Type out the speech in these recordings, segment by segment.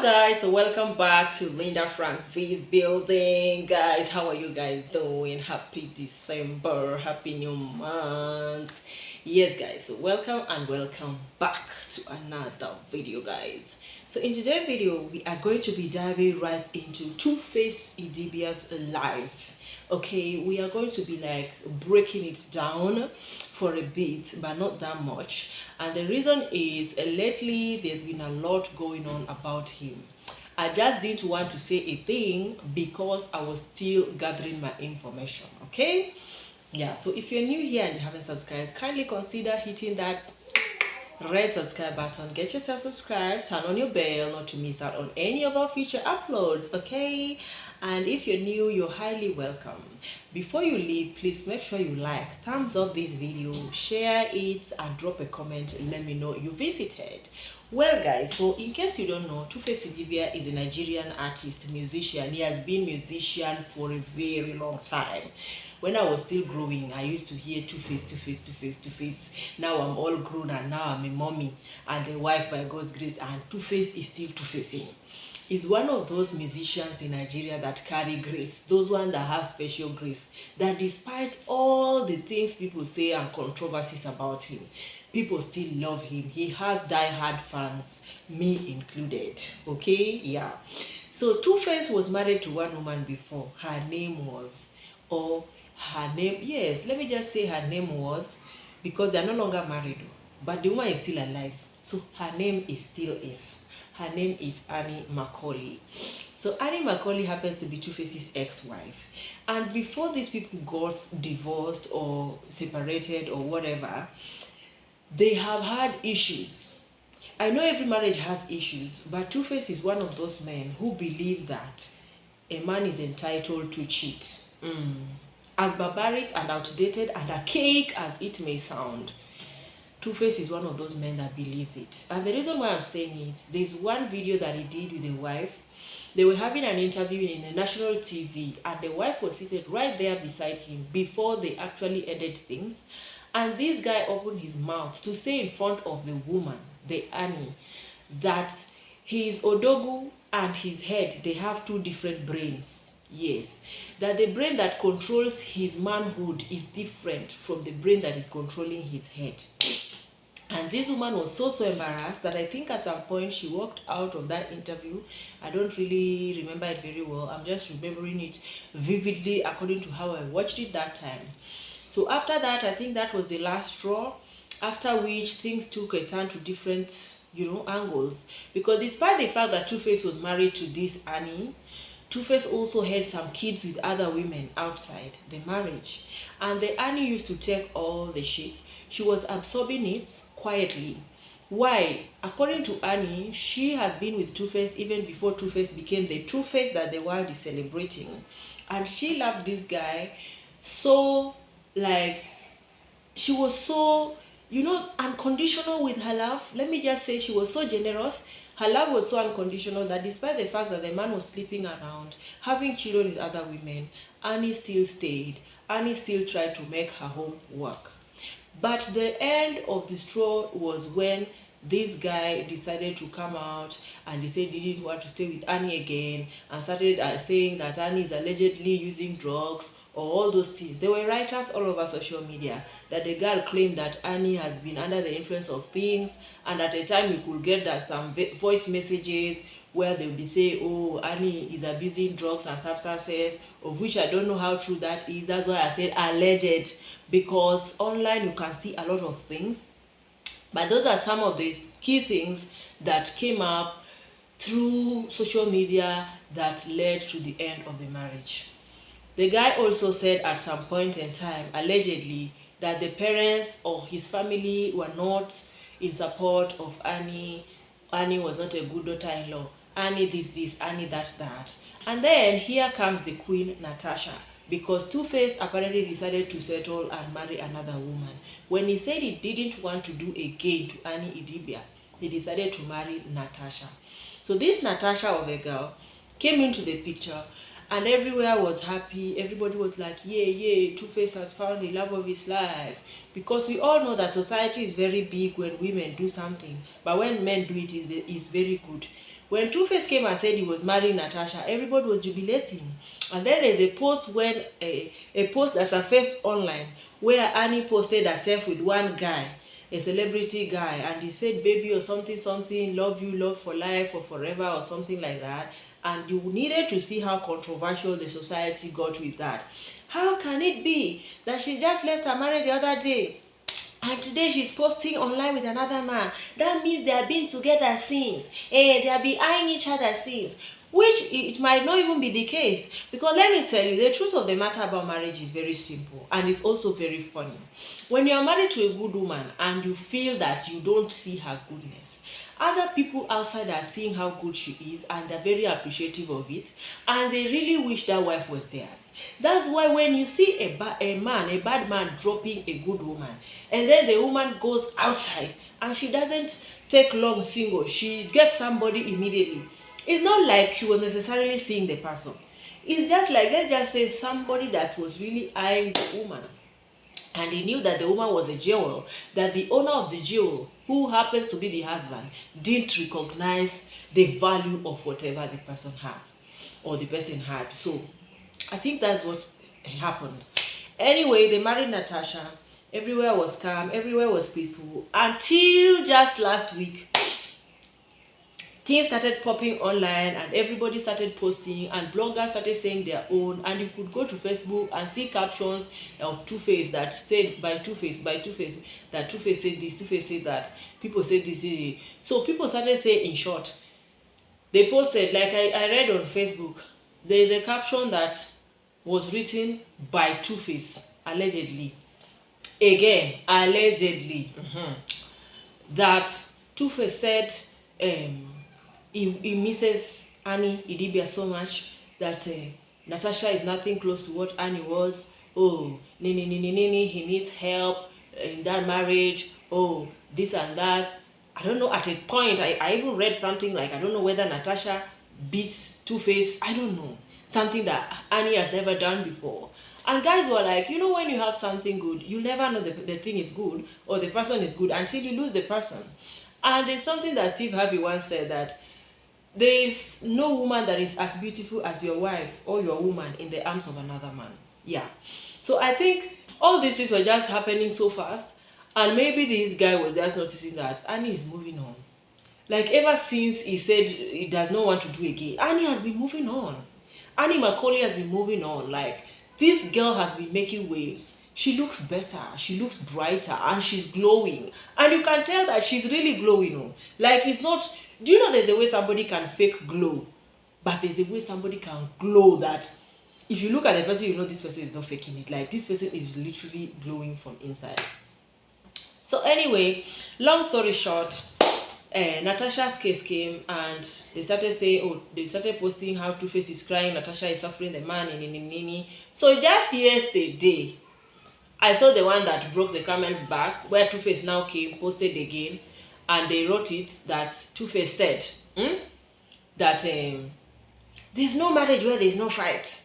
Guys, so welcome back to Linda Frank V's building. Guys, how are you guys doing? Happy December, happy new month. Yes guys, so welcome and welcome back to another video, guys. So in today's video we are going to be diving right into Two-Face IDIBIA's life. Okay, we are going to be like breaking it down for a bit, but not that much. And the reason is lately there's been a lot going on about him. I just didn't want to say a thing because I was still gathering my information. Okay, yeah, so if you're new here and you haven't subscribed, kindly consider hitting that red subscribe button, get yourself subscribed, turn on your bell not to miss out on any of our future uploads. Okay, and if you're new, you're highly welcome. Before you leave, please make sure you like, thumbs up this video, share it, and drop a comment. Let me know you visited. Well guys, so in case you don't know, Two-Face IDIBIA is a Nigerian artist, musician. He has been musician for a very long time. When I was still growing, I used to hear Two-Face, Two-Face, Two-Face, Two-Face. Now I'm all grown and now I'm a mommy and a wife by God's grace, and Two-Face is still Two-Facing. He's one of those musicians in Nigeria that carry grace, those ones that have special grace, that despite all the things people say and controversies about him, people still love him. He has die-hard fans, me included. Okay, yeah. So Two-Face was married to one woman before. Her name was, yes, let me just say her name was, because they're no longer married, but the woman is still alive. So her name is still is. Her name is MACULAY. So MACULAY happens to be Two-Face's ex-wife. And before these people got divorced or separated or whatever, they have had issues. I know every marriage has issues, but Two-Face is one of those men who believe that a man is entitled to cheat. As barbaric and outdated and archaic as it may sound, Two-Face is one of those men that believes it. And the reason why I'm saying it, there's one video that he did with a wife. They were having an interview in a national TV, and the wife was seated right there beside him before they actually ended things. And this guy opened his mouth to say in front of the woman, the Annie, that his Odogu and his head, they have two different brains. Yes, that the brain that controls his manhood is different from the brain that is controlling his head. And this woman was so embarrassed that I think at some point she walked out of that interview. I don't really remember it very well. I'm just remembering it vividly according to how I watched it that time. So after that, I think that was the last straw, after which things took a turn to different, angles. Because despite the fact that Two-Face was married to this Annie, Two-Face also had some kids with other women outside the marriage. And the Annie used to take all the shit. She was absorbing it quietly. Why? According to Annie, she has been with Two-Face even before Two-Face became the Two-Face that the world is celebrating. And she loved this guy so, like, she was so, unconditional with her love. Let me just say, she was so generous. Her love was so unconditional that despite the fact that the man was sleeping around, having children with other women, Annie still stayed. Annie still tried to make her home work. But the end of the straw was when this guy decided to come out and he said he didn't want to stay with Annie again, and started saying that Annie is allegedly using drugs or all those things. There were writers all over social media that the girl claimed that Annie has been under the influence of things, and at a time you could get that some voice messages where they'll be saying, oh, Annie is abusing drugs and substances, of which I don't know how true that is. That's why I said alleged, because online you can see a lot of things. But those are some of the key things that came up through social media that led to the end of the marriage. The guy also said at some point in time, allegedly, that the parents or his family were not in support of Annie. Annie was not a good daughter-in-law. Annie this, Annie that. And then here comes the queen, NATASHA, because Two-Face apparently decided to settle and marry another woman. When he said he didn't want to do again to Annie IDIBIA, he decided to marry NATASHA. So this NATASHA of a girl came into the picture, and everywhere was happy. Everybody was like, yeah, Two-Face has found the love of his life. Because we all know that society is very big when women do something, but when men do it, it's very good. When Two-Face came and said he was marrying Natasha, everybody was jubilating. And then there's a post when a post that surfaced online where Annie posted herself with one guy, a celebrity guy, and he said baby or something, love you, love for life or forever or something like that. And you needed to see how controversial the society got with that. How can it be that she just left her marriage the other day and today she's posting online with another man? That means they have been together since. They have been eyeing each other since. Which it might not even be the case. Because let me tell you, the truth of the matter about marriage is very simple. And it's also very funny. When you are married to a good woman and you feel that you don't see her goodness, other people outside are seeing how good she is and they're very appreciative of it. And they really wish that wife was theirs. That's why when you see a bad man dropping a good woman, and then the woman goes outside and she doesn't take long single, she gets somebody immediately. It's not like she was necessarily seeing the person. It's just like, let's just say somebody that was really eyeing the woman, and he knew that the woman was a jewel, that the owner of the jewel, who happens to be the husband, didn't recognize the value of whatever the person has or the person had. So I think that's what happened. Anyway, they married Natasha. Everywhere was calm, everywhere was peaceful, until just last week things started popping online and everybody started posting and bloggers started saying their own, and you could go to Facebook and see captions of Two-Face that said by Two-Face, that Two-Face said this, Two-Face said that, people said this. So people started saying, in short, they posted, like I read on Facebook, there is a caption that was written by Two-Face, allegedly, again, allegedly, that Two-Face said he misses Annie IDIBIA so much that Natasha is nothing close to what Annie was. Oh, he needs help in that marriage. Oh, this and that. I don't know, at a point, I even read something like, I don't know whether Natasha beats Two-Face. I don't know. Something that Annie has never done before. And guys were like, you know, when you have something good, you never know the thing is good or the person is good until you lose the person. And there's something that Steve Harvey once said, that there is no woman that is as beautiful as your wife or your woman in the arms of another man. Yeah. So I think all these things were just happening so fast, and maybe this guy was just noticing that Annie is moving on. Like, ever since he said he does not want to do again, Annie has been moving on. Annie Macaulay has been moving on. Like, this girl has been making waves. She looks better, she looks brighter, and she's glowing. And you can tell that she's really glowing. Like, it's not, do you know there's a way somebody can fake glow? But there's a way somebody can glow that if you look at the person, you know this person is not faking it. Like, this person is literally glowing from inside. So anyway, long story short, Natasha's case came and they started saying, oh, they started posting how Two-Face is crying, Natasha is suffering, the man, So just yesterday, I saw the one that broke the comments back, where Two-Face now came, posted again, and they wrote it that Two-Face said that there's no marriage where there's no fight.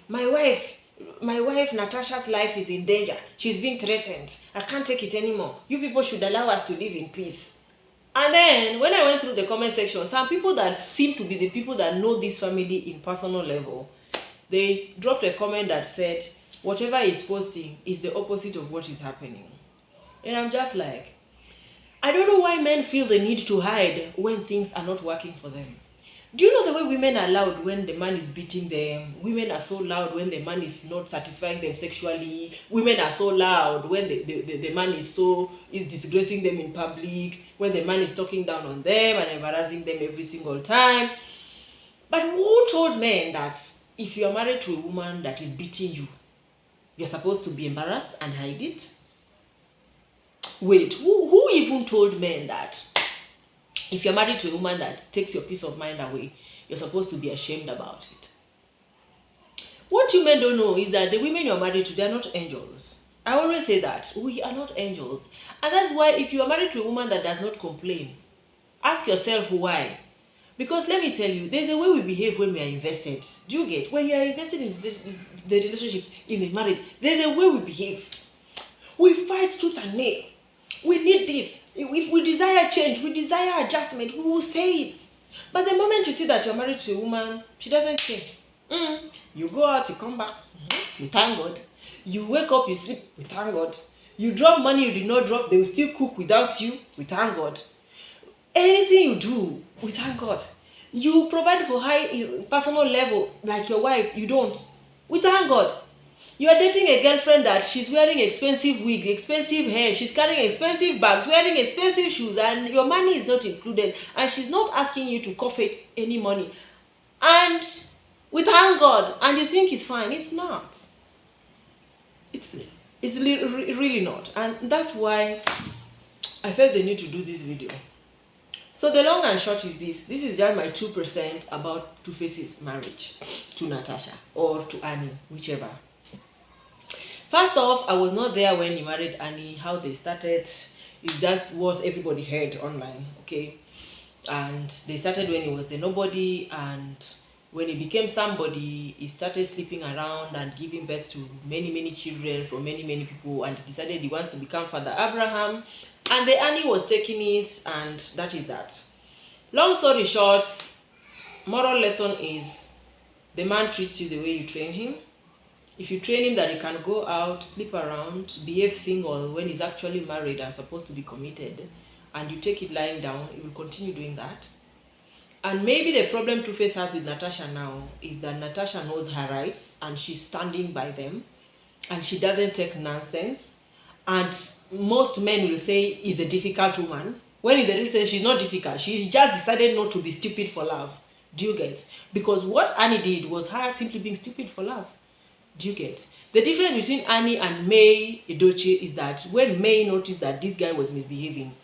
My wife Natasha's life is in danger. She's being threatened. I can't take it anymore. You people should allow us to live in peace. And then when I went through the comment section, some people that seem to be the people that know this family in personal level, they dropped a comment that said, whatever he's posting is the opposite of what is happening. And I'm just like, I don't know why men feel the need to hide when things are not working for them. Do you know the way women are loud when the man is beating them? Women are so loud when the man is not satisfying them sexually. Women are so loud when the man is disgracing them in public, when the man is talking down on them and embarrassing them every single time. But who told men that if you are married to a woman that is beating you, you're supposed to be embarrassed and hide it? Wait, who even told men that if you're married to a woman that takes your peace of mind away, you're supposed to be ashamed about it? What you men don't know is that the women you're married to, they're not angels. I always say that. We are not angels. And that's why if you are married to a woman that does not complain, ask yourself why. Because let me tell you, there's a way we behave when we are invested. Do you get? When you are invested in the relationship, in the marriage, there's a way we behave. We fight tooth and nail. We need this. If we desire change, we desire adjustment, we will say it. But the moment you see that you're married to a woman, she doesn't care. You go out, you come back, you thank God. You wake up, you sleep, we thank God. You drop money you did not drop, they will still cook without you, we thank God. Anything you do, we thank God. You provide for high personal level, like your wife, you don't, we thank God. You are dating a girlfriend that she's wearing expensive wig, expensive hair, she's carrying expensive bags, wearing expensive shoes, and your money is not included, and she's not asking you to cough any money. And we thank God, and you think it's fine. It's not. It's really not. And that's why I felt the need to do this video. So the long and short is this. This is just my 2% about Two-Face's marriage to Natasha or to Annie, whichever. First off, I was not there when he married Annie. How they started is just what everybody heard online, okay? And they started when he was a nobody, and when he became somebody, he started sleeping around and giving birth to many children from many people, and he decided he wants to become Father Abraham, and the Annie was taking it, and that is that. Long story short, moral lesson is the man treats you the way you train him. If you train him that he can go out, sleep around, behave single when he's actually married and supposed to be committed, and you take it lying down, he will continue doing that. And maybe the problem Two-Face has with Natasha now is that Natasha knows her rights and she's standing by them, and she doesn't take nonsense. And most men will say he's a difficult woman, when in the real sense she's not difficult. She just decided not to be stupid for love. Do you get? Because what Annie did was her simply being stupid for love. Do you get? The difference between Annie and May Edochie is that when May noticed that this guy was misbehaving,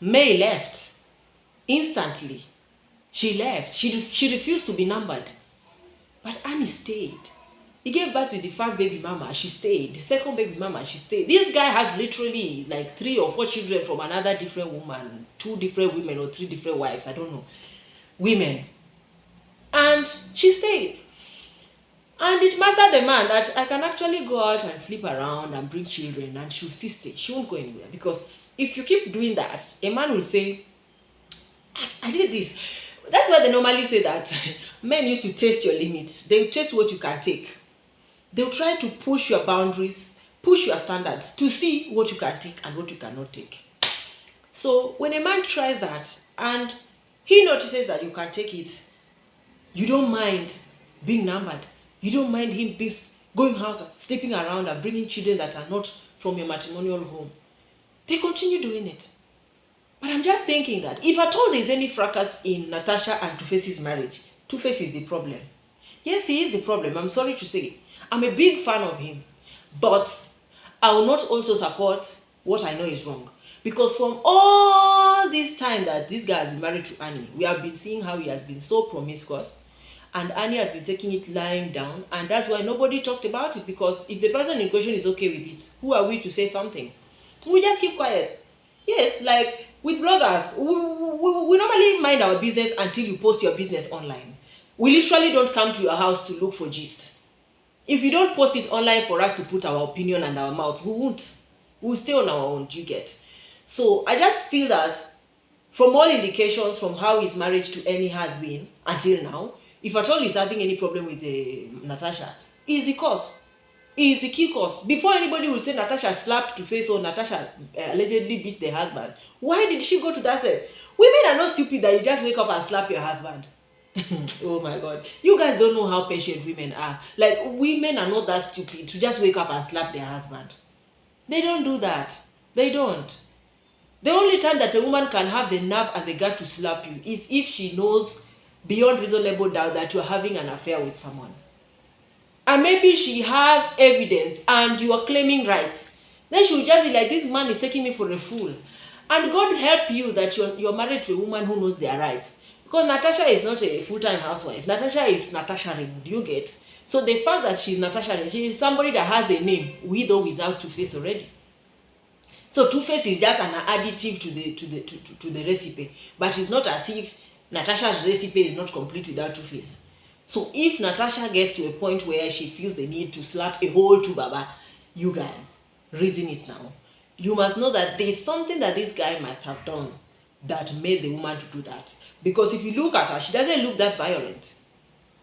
May left instantly. She left. She refused to be numbered. But Annie stayed. He gave birth with the first baby mama, she stayed. The second baby mama, she stayed. This guy has literally like 3 or 4 children from another different woman, 2 different women or 3 different wives, I don't know, women. And she stayed. And it mastered the man that I can actually go out and sleep around and bring children, and she'll still stay. She won't go anywhere. Because if you keep doing that, a man will say, I did this. That's why they normally say that men used to test your limits. They'll test what you can take. They'll try to push your boundaries, push your standards to see what you can take and what you cannot take. So when a man tries that and he notices that you can take it, you don't mind being numbered. You don't mind him going out, sleeping around and bringing children that are not from your matrimonial home. They continue doing it. But I'm just thinking that if at all there's any fracas in Natasha and Two-Face's marriage, Two-Face is the problem. Yes, he is the problem. I'm sorry to say. I'm a big fan of him. But I will not also support what I know is wrong. Because from all this time that this guy has been married to Annie, we have been seeing how he has been so promiscuous. And Annie has been taking it lying down. And that's why nobody talked about it. Because if the person in question is okay with it, who are we to say something? We just keep quiet. Yes, like with bloggers, we normally mind our business until you post your business online. We literally don't come to your house to look for gist. If you don't post it online for us to put our opinion and our mouth, we won't. We'll stay on our own, do you get? So I just feel that from all indications from how his marriage to Annie has been until now, if at all he's having any problem with Natasha, is the cause. Is the key cause. Before anybody will say Natasha slapped Two-Face or Natasha allegedly beat the husband, why did she go to that step? Women are not stupid that you just wake up and slap your husband. Oh my God. You guys don't know how patient women are. Like, women are not that stupid to just wake up and slap their husband. They don't do that. They don't. The only time that a woman can have the nerve and the gut to slap you is if she knows beyond reasonable doubt that you're having an affair with someone. And maybe she has evidence and you are claiming rights. Then she will just be like, this man is taking me for a fool. And God help you that you're married to a woman who knows their rights. Because Natasha is not a full-time housewife. Natasha is Natasha Ring, do you get? So the fact that she's Natasha Ring, she is somebody that has a name, with or without Two-Face already. So Two-Face is just an additive to the recipe. But it's not as if Natasha's recipe is not complete without Two-Face. So if Natasha gets to a point where she feels the need to slap a whole Baba, you guys, reason it now. You must know that there is something that this guy must have done that made the woman to do that. Because if you look at her, she doesn't look that violent.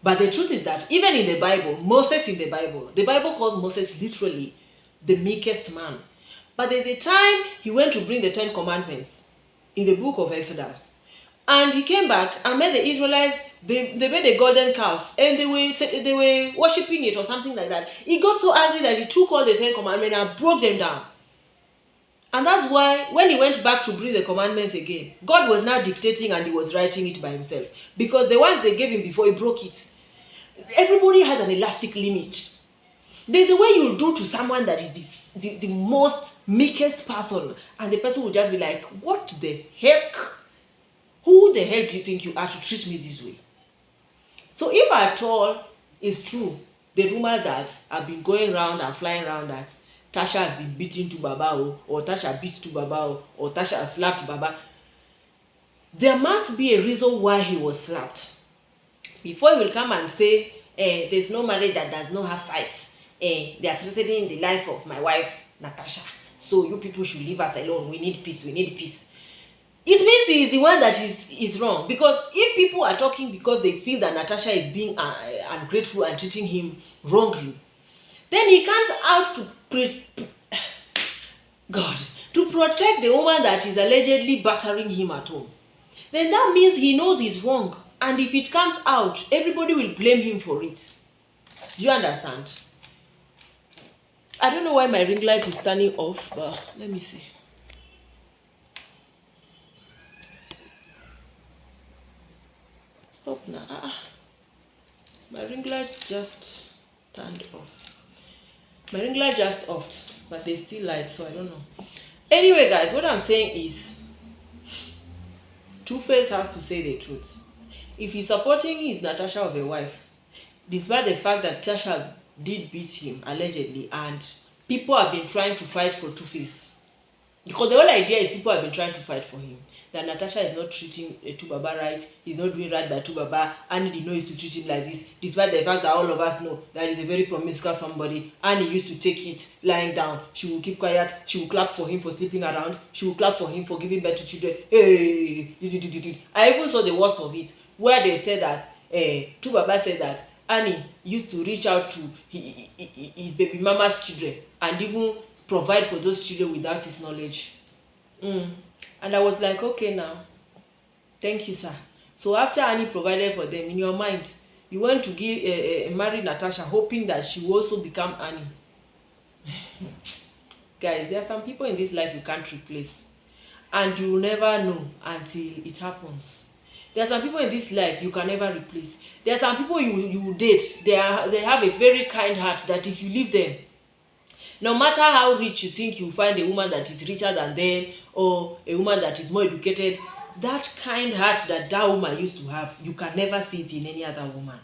But the truth is that even in the Bible, the Bible calls Moses literally the meekest man. But there's a time he went to bring the 10 commandments in the book of Exodus. And he came back and met the Israelites. They made a golden calf and they were worshipping it or something like that. He got so angry that he took all the 10 commandments and broke them down. And that's why when he went back to bring the commandments again, God was now dictating and he was writing it by himself. Because the ones they gave him before, he broke it. Everybody has an elastic limit. There's a way you do to someone that is the most meekest person, and the person will just be like, what the heck? Who the hell do you think you are to treat me this way? So if at all it's true, the rumors that have been going around and flying around that Tasha has been beaten to Baba, or Tasha beat to Baba, or Tasha slapped Baba, there must be a reason why he was slapped. Before he will come and say, there's no marriage that does not have fights. They are threatening the life of my wife, Natasha. So you people should leave us alone. We need peace. We need peace. It means he is the one that is wrong. Because if people are talking because they feel that Natasha is being ungrateful and treating him wrongly, then he comes out to protect the woman that is allegedly battering him at home. Then that means he knows he's wrong. And if it comes out, everybody will blame him for it. Do you understand? I don't know why my ring light is turning off, but let me see. Stop now. My ring light just turned off. My ring light just off, but there's still light, so I don't know. Anyway, guys, what I'm saying is, Two-Face has to say the truth. If he's supporting his Natasha of a wife, despite the fact that Tasha did beat him, allegedly, and people have been trying to fight for Two-Face. Because the whole idea is people have been trying to fight for him. That Natasha is not treating Tubaba right, he's not doing right by Tubaba, and he knows to treat him like this, despite the fact that all of us know that he's a very promiscuous somebody, and he used to take it lying down. She will keep quiet, she will clap for him for sleeping around, she will clap for him for giving birth to children. Hey, I even saw the worst of it, where they said that, Tubaba said that Annie used to reach out to his baby mama's children and even provide for those children without his knowledge. And I was like, okay now, thank you, sir. So after Annie provided for them, in your mind, you want to give marry Natasha, hoping that she will also become Annie. Guys, there are some people in this life you can't replace, and you will never know until it happens. There are some people in this life you can never replace. There are some people you date. They have a very kind heart that if you leave them, no matter how rich you think you find a woman that is richer than them, or a woman that is more educated, that kind heart that woman used to have, you can never see it in any other woman.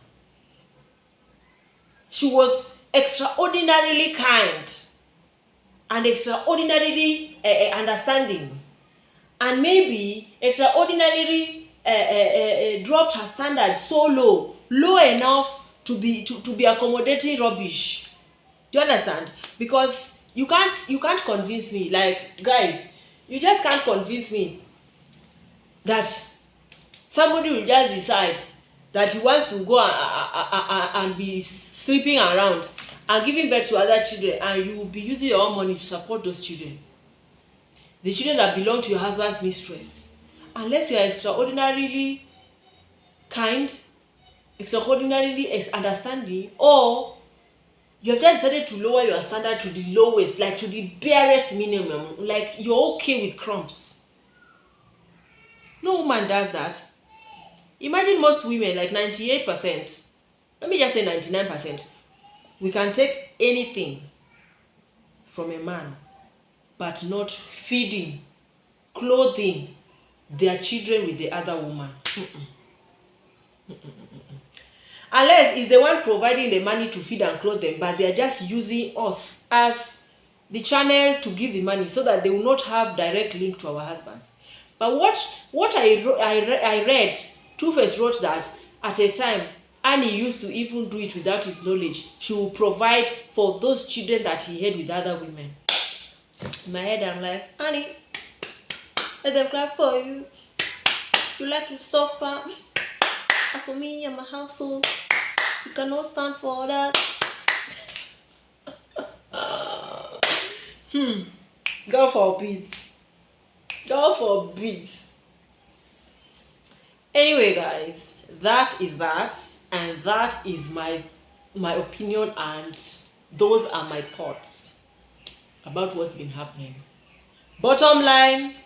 She was extraordinarily kind and extraordinarily understanding, and maybe extraordinarily dropped her standard so low enough to be accommodating rubbish. Do you understand? Because you can't convince me, like, guys, you just can't convince me that somebody will just decide that he wants to go and be sleeping around and giving birth to other children, and you will be using your own money to support those children, the children that belong to your husband's mistress. Unless you are extraordinarily kind, extraordinarily understanding, or you have just decided to lower your standard to the lowest, like to the barest minimum, like you're okay with crumbs. No woman does that. Imagine most women, like 98%, let me just say 99%, we can take anything from a man, but not feeding, clothing their children with the other woman. Unless it's the one providing the money to feed and clothe them, but they are just using us as the channel to give the money so that they will not have direct link to our husbands. But what I read, Two-Face wrote that at a time, Annie used to even do it without his knowledge. She will provide for those children that he had with other women. In my head, I'm like, Annie, let them clap for you. You like to suffer. As for me and my household, you cannot stand for that. God forbid. God forbid. Anyway, guys, that is that, and that is my opinion, and those are my thoughts about what's been happening. Bottom line,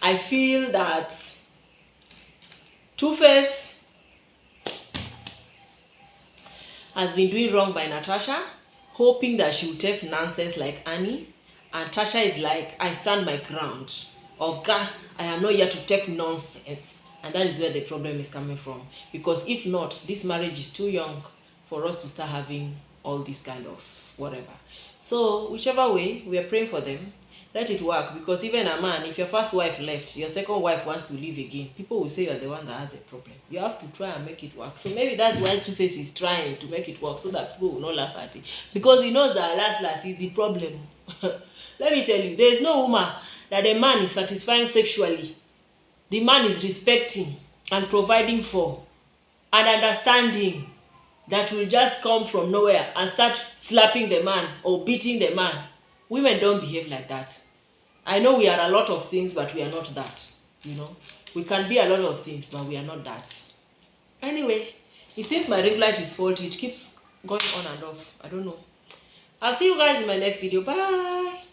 I feel that Two-Face has been doing wrong by Natasha, hoping that she will take nonsense like Annie, and Tasha is like, I stand my ground. Oga, I am not here to take nonsense. And that is where the problem is coming from. Because if not, this marriage is too young for us to start having all this kind of whatever. So whichever way, we are praying for them. Let it work, because even a man, if your first wife left, your second wife wants to leave again, people will say you're the one that has a problem. You have to try and make it work. So maybe that's why Two-Face is trying to make it work, so that people will not laugh at it. Because he knows that last is the problem. Let me tell you, there is no woman that the man is satisfying sexually, the man is respecting and providing for and understanding, that will just come from nowhere and start slapping the man or beating the man. Women don't behave like that. I know we are a lot of things, but we are not that. You know, we can be a lot of things, but we are not that. Anyway, it seems my ring light is faulty. It keeps going on and off. I don't know. I'll see you guys in my next video. Bye.